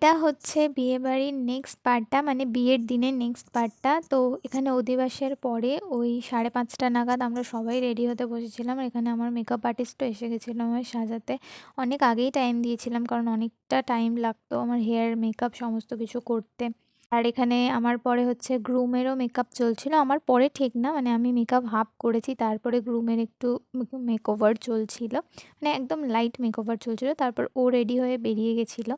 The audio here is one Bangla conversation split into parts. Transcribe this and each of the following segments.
এটা হচ্ছে বিয়েবাড়ির নেক্সট পার্টটা, মানে বিয়ের দিনের নেক্সট পার্টটা। তো এখানে অধিবাসের পরে ওই 5:30 নাগাদ আমরা সবাই রেডি হতে বসেছিলাম। এখানে আমার মেকআপ আর্টিস্টও এসে গেছিলো আমায় সাজাতে। অনেক আগেই টাইম দিয়েছিলাম, কারণ অনেকটা টাইম লাগতো আমার হেয়ার, মেকআপ সমস্ত কিছু করতে। আর এখানে আমার পরে হচ্ছে গ্রুমেরও মেকআপ চলছিল। আমার পরে ঠিক না, মানে আমি মেকআপ হাফ করেছি, তারপরে গ্রুমের একটু মেকওভার চলছিল, মানে একদম লাইট মেকওভার চলছিল। তারপর ও রেডি হয়ে বেরিয়ে গেছিলো।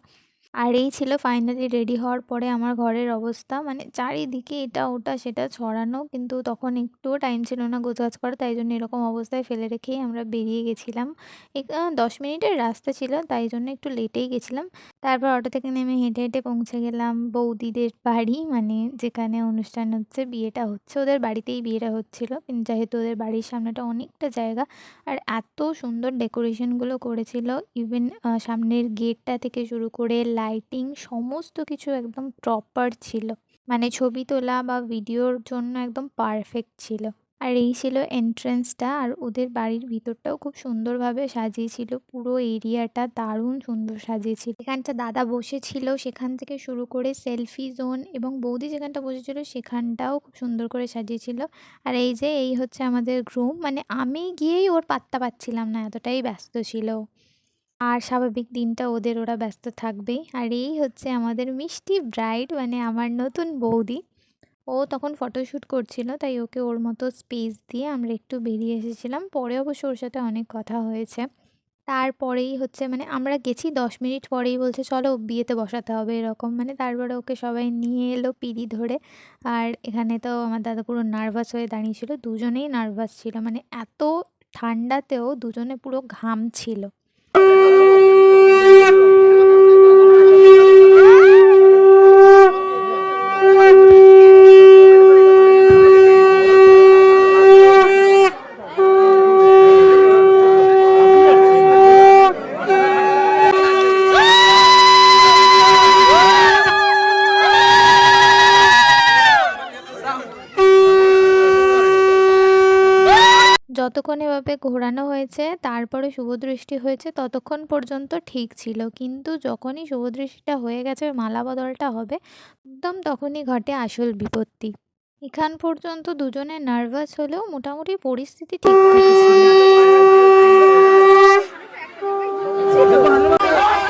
আর এই ছিল ফাইনালি রেডি হওয়ার পরে আমার ঘরের অবস্থা, মানে চারিদিকে এটা ওটা সেটা ছড়ানো, কিন্তু তখন একটুও টাইম ছিল না গোছগাছ করা, তাই জন্য এরকম অবস্থায় ফেলে রেখেই আমরা বেরিয়ে গেছিলাম। 10 মিনিটের রাস্তা ছিল, তাই জন্য একটু লেটেই গেছিলাম। তারপর অটো থেকে নেমে হেঁটে হেঁটে পৌঁছে গেলাম বৌদিদের বাড়ি, মানে যেখানে অনুষ্ঠান হচ্ছে, বিয়েটা হচ্ছে ওদের বাড়িতেই বিয়েটা হচ্ছিল, কিন্তু যেহেতু ওদের বাড়ির সামনেটা অনেকটা জায়গা, আর এত সুন্দর ডেকোরেশনগুলো করেছিল, ইভেন সামনের গেটটা থেকে শুরু করে লাইটিং সমস্ত কিছু একদম প্রপার ছিল, মানে ছবি তোলা বা ভিডিওর জন্য একদম পারফেক্ট ছিল। আর এই ছিল এন্ট্রেন্সটা, আর ওদের বাড়ির ভিতরটাও খুব সুন্দরভাবে সাজিয়েছিল, পুরো এরিয়াটা দারুণ সুন্দর সাজিয়েছিল। এখানটা দাদা বসেছিল, সেখান থেকে শুরু করে সেলফি জোন, এবং বৌদি যেখানটা বসেছিল সেখানটাও খুব সুন্দর করে সাজিয়েছিল। আর এই যে এই হচ্ছে আমাদের গ্রুম, মানে আমি গিয়েই ওর পাত্তা পাচ্ছিলাম না, এতটাই ব্যস্ত ছিল। আর স্বাভাবিক দিনটা ওরা ব্যস্ত থাকবেই। আর এই হচ্ছে আমাদের মিষ্টি ব্রাইড, মানে আমার নতুন বৌদি। ও তখন ফটোশ্যুট করছিল, তাই ওকে ওর মতো স্পেস দিয়ে আমরা একটু বেরিয়ে এসেছিলাম। পরে অবশ্য ওর সাথে অনেক কথা হয়েছে। তারপরেই হচ্ছে, মানে আমরা গেছি 10 মিনিট পরেই বলছে চলো বিয়েতে বসাতে হবে এরকম, মানে তারপরে ওকে সবাই নিয়ে এলো পিঁড়ি ধরে। আর এখানে তো আমার দাদা পুরো নার্ভাস হয়ে দাঁড়িয়েছিল, দুজনেই নার্ভাস ছিল, মানে এত ঠান্ডাতেও দুজনে পুরো ঘামছিল। যতক্ষণ এভাবে ঘোরানো হয়েছে তারপরে শুভদৃষ্টি হয়েছে, ততক্ষণ পর্যন্ত ঠিক ছিল, কিন্তু যখনই শুভদৃষ্টিটা হয়ে গেছে, মালা বদলটা হবে, একদম তখনই ঘটে আসল বিপত্তি। এখান পর্যন্ত দুজনে নার্ভাস হলেও মোটামুটি পরিস্থিতি ঠিকঠাক ছিল।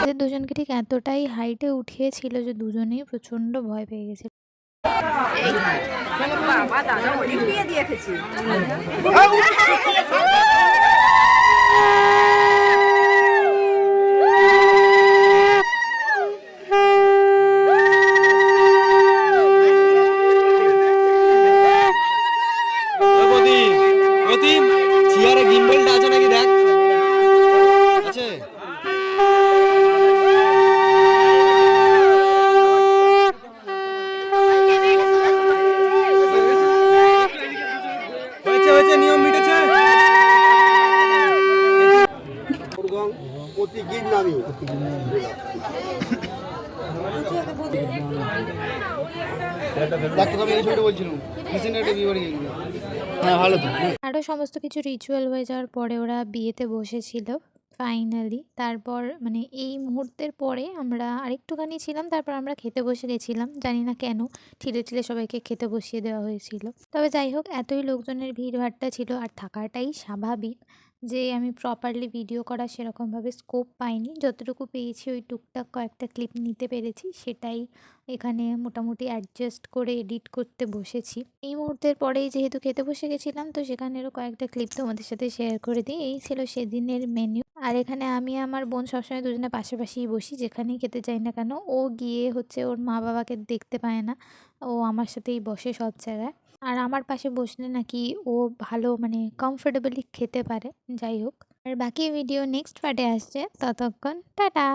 এদের দুজনকে ঠিক এতটাই হাইটে উঠিয়েছিল যে দুজনেই প্রচণ্ড ভয় পেয়ে গেছিল। বাবা দাদা অনেক বিয়ে দিয়ে এসেছি। চেয়ারে গিম্বলটা আছে নাকি দেখ, আছে? হয়েছে, নিয়ম মিটেছে। প্রতিদিন নামি আরও সমস্ত কিছু রিচুয়াল হয়ে যাওয়ার পরে ওরা বিয়েতে বসেছিল ফাইনালি। তারপর মানে এই মুহূর্তের পরে আমরা আরেকটুখানি ছিলাম, তারপর আমরা খেতে বসে গেছিলাম, জানি না কেন ঠিলে ঠিলে সবাইকে খেতে বসিয়ে দেওয়া হয়েছিল। তবে যাই হোক, এতই লোকজনের ভিড়ভাট্টা ছিল, আর থাকাটাই স্বাভাবিক যে আমি প্রপারলি ভিডিও করা সেরকমভাবে স্কোপ পাইনি, যতটুকু পেয়েছি ওই টুকটাক কয়েকটা ক্লিপ নিতে পেরেছি, সেটাই এখানে মোটামুটি অ্যাডজাস্ট করে এডিট করতে বসেছি। এই মুহূর্তের পরেই যেহেতু খেতে বসে গেছিলাম, তো সেখানেরও কয়েকটা ক্লিপ তোমাদের সাথে শেয়ার করে দিই। এই ছিল সেদিনের মেনু। আর এখানে আমি আমার বোন সবসময় দুজনে পাশাপাশিই বসি, যেখানেই খেতে যাই না কেন। ও গিয়ে হচ্ছে ওর মা বাবাকে দেখতে পায় না, ও আমার সাথেই বসে সব জায়গায়। আর আমার পাশে বসলে নাকি ও ভালো, মানে কমফোর্টেবলি খেতে পারে। যাই হোক, আর বাকি ভিডিও নেক্সট পার্টে আসছে, ততক্ষণ টাটা।